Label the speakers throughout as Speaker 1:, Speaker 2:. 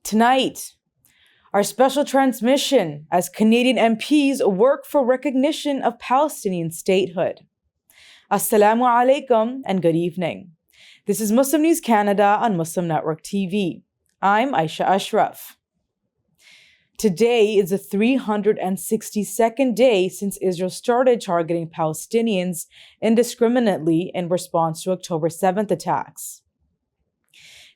Speaker 1: Tonight, our special transmission as Canadian MPs work for recognition of Palestinian statehood. Assalamu alaikum and good evening. This is Muslim News Canada on Muslim Network TV. I'm Aisha Ashraf. Today is the 362nd day since Israel started targeting Palestinians indiscriminately in response to October 7th attacks.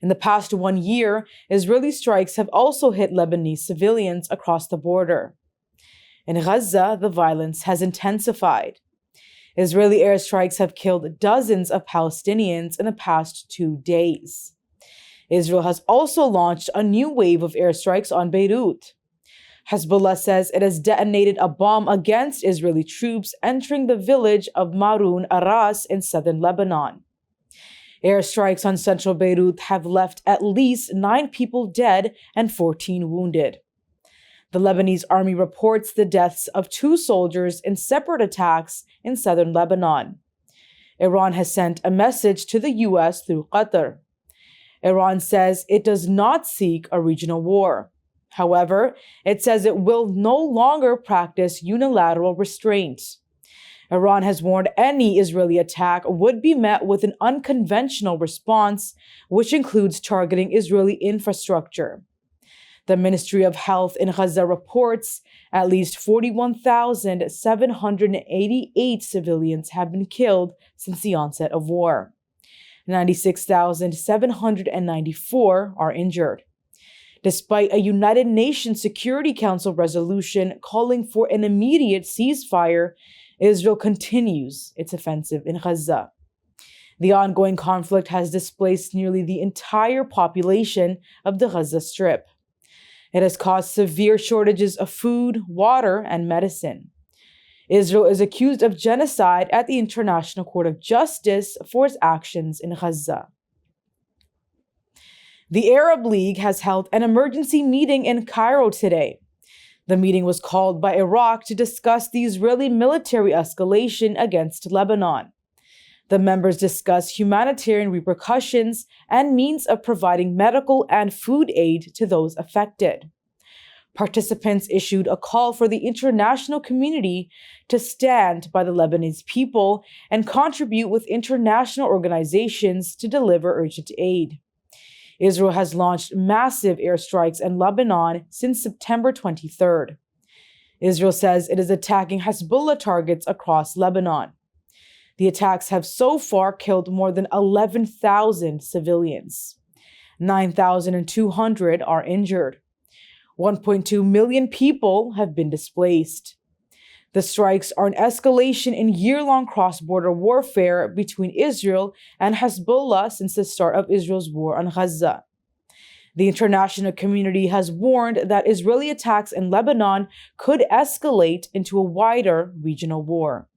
Speaker 1: In the past 1 year, Israeli strikes have also hit Lebanese civilians across the border. In Gaza, the violence has intensified. Israeli airstrikes have killed dozens of Palestinians in the past 2 days. Israel has also launched a new wave of airstrikes on Beirut. Hezbollah says it has detonated a bomb against Israeli troops entering the village of Marun Aras in southern Lebanon. Airstrikes on central Beirut have left at least 9 people dead and 14 wounded. The Lebanese army reports the deaths of 2 soldiers in separate attacks in southern Lebanon. Iran has sent a message to the U.S. through Qatar. Iran says it does not seek a regional war. However, it says it will no longer practice unilateral restraint. Iran has warned any Israeli attack would be met with an unconventional response, which includes targeting Israeli infrastructure. The Ministry of Health in Gaza reports at least 41,788 civilians have been killed since the onset of war. 96,794 are injured. Despite a United Nations Security Council resolution calling for an immediate ceasefire, Israel continues its offensive in Gaza. The ongoing conflict has displaced nearly the entire population of the Gaza Strip. It has caused severe shortages of food, water, and medicine. Israel is accused of genocide at the International Court of Justice for its actions in Gaza. The Arab League has held an emergency meeting in Cairo today. The meeting was called by Iraq to discuss the Israeli military escalation against Lebanon. The members discussed humanitarian repercussions and means of providing medical and food aid to those affected. Participants issued a call for the international community to stand by the Lebanese people and contribute with international organizations to deliver urgent aid. Israel has launched massive airstrikes in Lebanon since September 23rd. Israel says it is attacking Hezbollah targets across Lebanon. The attacks have so far killed more than 11,000 civilians. 9,200 are injured. 1.2 million people have been displaced. The strikes are an escalation in year-long cross-border warfare between Israel and Hezbollah since the start of Israel's war on Gaza. The international community has warned that Israeli attacks in Lebanon could escalate into a wider regional war.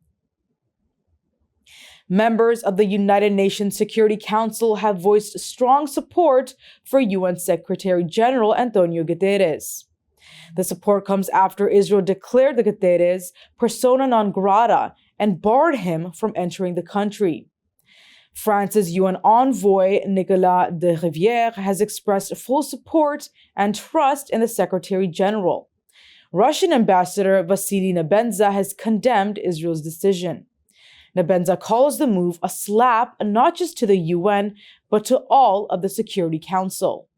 Speaker 1: Members of the United Nations Security Council have voiced strong support for UN Secretary-General Guterres. The support comes after Israel declared the Guterres persona non grata and barred him from entering the country. France's UN envoy, Nicolas de Rivière, has expressed full support and trust in the Secretary-General. Russian Ambassador Vasily Nebenza has condemned Israel's decision. Nebenza calls the move a slap not just to the UN, but to all of the Security Council.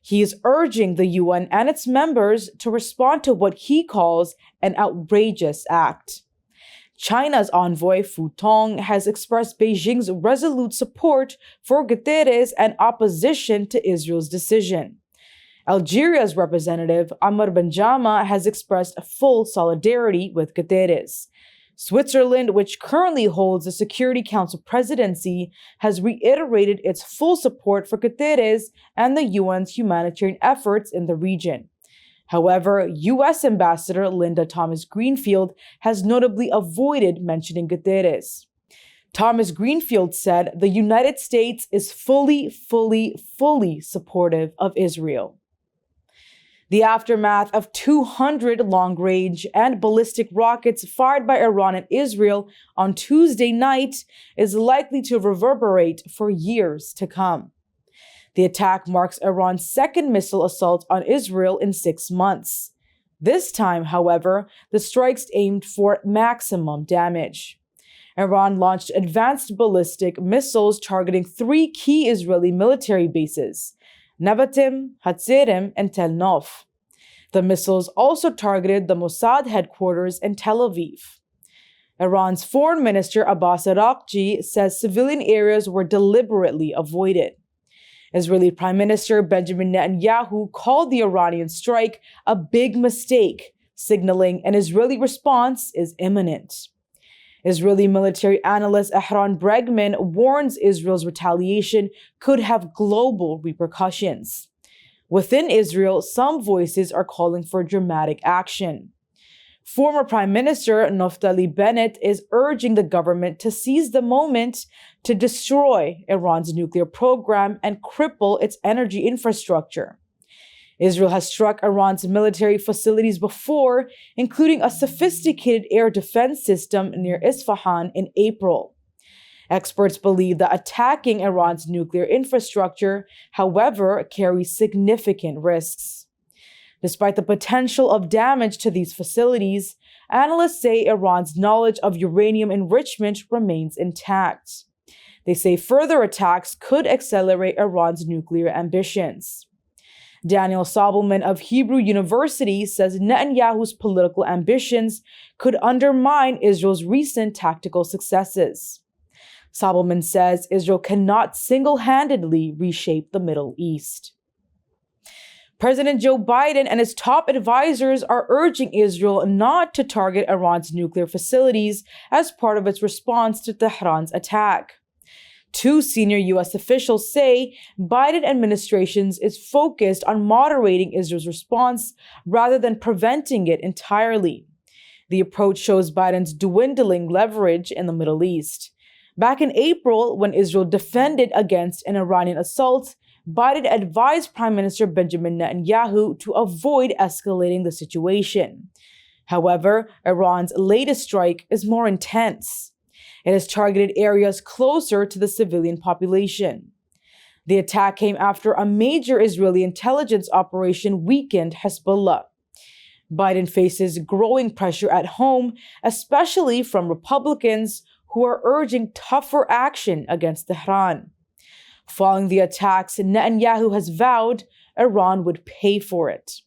Speaker 1: He is urging the UN and its members to respond to what he calls an outrageous act. China's envoy Fu Tong has expressed Beijing's resolute support for Guterres and opposition to Israel's decision. Algeria's representative Amr Benjama has expressed full solidarity with Guterres. Switzerland, which currently holds the Security Council presidency, has reiterated its full support for Guterres and the UN's humanitarian efforts in the region. However, U.S. Ambassador Linda Thomas-Greenfield has notably avoided mentioning Guterres. Thomas-Greenfield said the United States is fully supportive of Israel. The aftermath of 200 long-range and ballistic rockets fired by Iran and Israel on Tuesday night is likely to reverberate for years to come. The attack marks Iran's second missile assault on Israel in 6 months. This time, however, the strikes aimed for maximum damage. Iran launched advanced ballistic missiles targeting 3 key Israeli military bases, Nevatim, Hatzerim, and Tel Nof. The missiles also targeted the Mossad headquarters in Tel Aviv. Iran's Foreign Minister Abbas Araghchi says civilian areas were deliberately avoided. Israeli Prime Minister Benjamin Netanyahu called the Iranian strike a big mistake, signaling an Israeli response is imminent. Israeli military analyst Ehran Bregman warns Israel's retaliation could have global repercussions. Within Israel, some voices are calling for dramatic action. Former Prime Minister Naftali Bennett is urging the government to seize the moment to destroy Iran's nuclear program and cripple its energy infrastructure. Israel has struck Iran's military facilities before, including a sophisticated air defense system near Isfahan in April. Experts believe that attacking Iran's nuclear infrastructure, however, carries significant risks. Despite the potential of damage to these facilities, analysts say Iran's knowledge of uranium enrichment remains intact. They say further attacks could accelerate Iran's nuclear ambitions. Daniel Sobelman of Hebrew University says Netanyahu's political ambitions could undermine Israel's recent tactical successes. Sobelman says Israel cannot single-handedly reshape the Middle East. President Joe Biden and his top advisors are urging Israel not to target Iran's nuclear facilities as part of its response to Tehran's attack. 2 senior U.S. officials say Biden administration is focused on moderating Israel's response rather than preventing it entirely. The approach shows Biden's dwindling leverage in the Middle East. Back in April, when Israel defended against an Iranian assault, Biden advised Prime Minister Benjamin Netanyahu to avoid escalating the situation. However, Iran's latest strike is more intense. It has targeted areas closer to the civilian population. The attack came after a major Israeli intelligence operation weakened Hezbollah. Biden faces growing pressure at home, especially from Republicans who are urging tougher action against Tehran. Following the attacks, Netanyahu has vowed Iran would pay for it.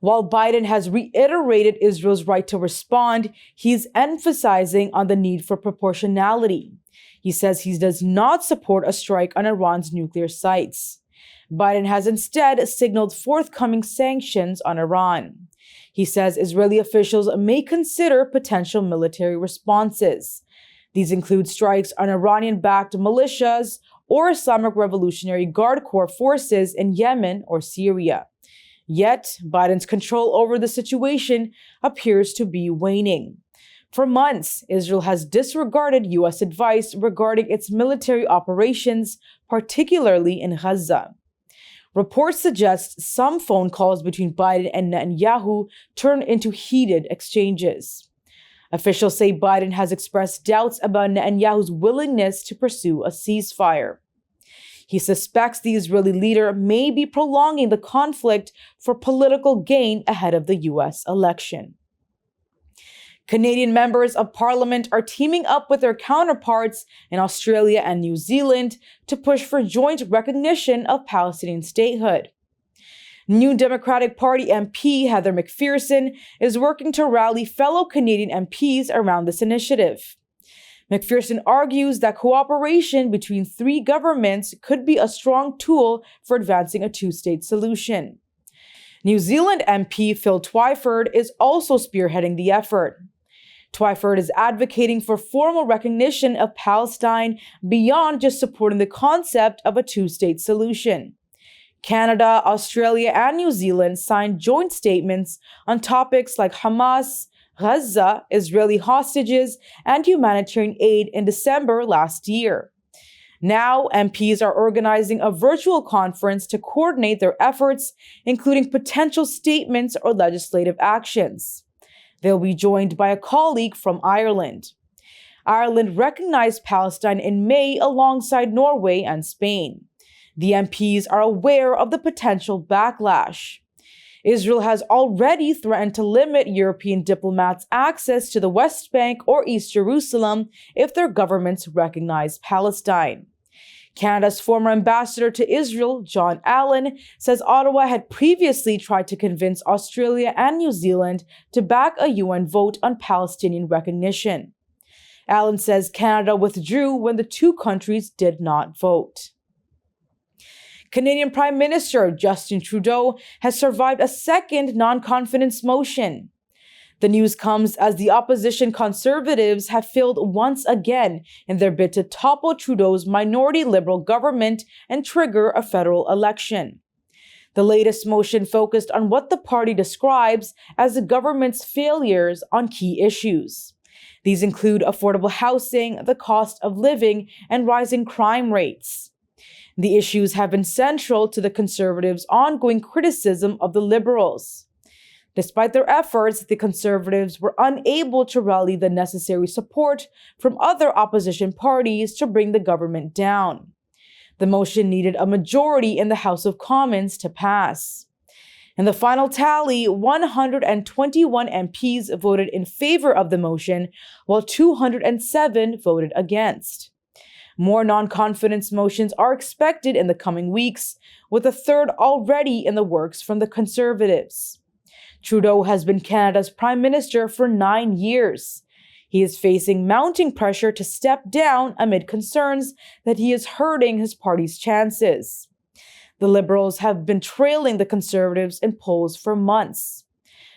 Speaker 1: While Biden has reiterated Israel's right to respond, he's emphasizing on the need for proportionality. He says he does not support a strike on Iran's nuclear sites. Biden has instead signaled forthcoming sanctions on Iran. He says Israeli officials may consider potential military responses. These include strikes on Iranian-backed militias or Islamic Revolutionary Guard Corps forces in Yemen or Syria. Yet, Biden's control over the situation appears to be waning. For months, Israel has disregarded U.S. advice regarding its military operations, particularly in Gaza. Reports suggest some phone calls between Biden and Netanyahu turned into heated exchanges. Officials say Biden has expressed doubts about Netanyahu's willingness to pursue a ceasefire. He suspects the Israeli leader may be prolonging the conflict for political gain ahead of the U.S. election. Canadian members of parliament are teaming up with their counterparts in Australia and New Zealand to push for joint recognition of Palestinian statehood. New Democratic Party MP Heather McPherson is working to rally fellow Canadian MPs around this initiative. McPherson argues that cooperation between 3 governments could be a strong tool for advancing a 2-state solution. New Zealand MP Phil Twyford is also spearheading the effort. Twyford is advocating for formal recognition of Palestine beyond just supporting the concept of a 2-state solution. Canada, Australia, and New Zealand signed joint statements on topics like Hamas, Gaza, Israeli hostages, and humanitarian aid in December last year. Now, MPs are organizing a virtual conference to coordinate their efforts, including potential statements or legislative actions. They'll be joined by a colleague from Ireland. Ireland recognized Palestine in May alongside Norway and Spain. The MPs are aware of the potential backlash. Israel has already threatened to limit European diplomats' access to the West Bank or East Jerusalem if their governments recognize Palestine. Canada's former ambassador to Israel, John Allen, says Ottawa had previously tried to convince Australia and New Zealand to back a UN vote on Palestinian recognition. Allen says Canada withdrew when the two countries did not vote. Canadian Prime Minister Justin Trudeau has survived a second non-confidence motion. The news comes as the opposition Conservatives have failed once again in their bid to topple Trudeau's minority Liberal government and trigger a federal election. The latest motion focused on what the party describes as the government's failures on key issues. These include affordable housing, the cost of living, and rising crime rates. The issues have been central to the Conservatives' ongoing criticism of the Liberals. Despite their efforts, the Conservatives were unable to rally the necessary support from other opposition parties to bring the government down. The motion needed a majority in the House of Commons to pass. In the final tally, 121 MPs voted in favor of the motion, while 207 voted against. More non-confidence motions are expected in the coming weeks, with a third already in the works from the Conservatives. Trudeau has been Canada's Prime Minister for 9 years. He is facing mounting pressure to step down amid concerns that he is hurting his party's chances. The Liberals have been trailing the Conservatives in polls for months.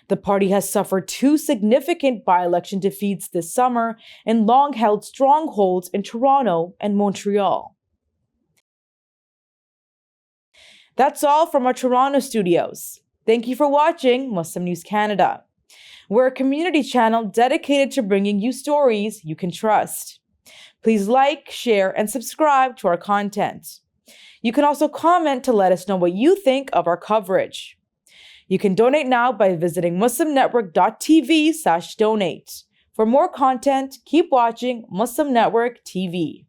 Speaker 1: The party has suffered 2 significant by-election defeats this summer and long-held strongholds in Toronto and Montreal. That's all from our Toronto studios. Thank you for watching Muslim News Canada. We're a community channel dedicated to bringing you stories you can trust. Please like, share, and subscribe to our content. You can also comment to let us know what you think of our coverage. You can donate now by visiting muslimnetwork.tv/donate. For more content, keep watching Muslim Network TV.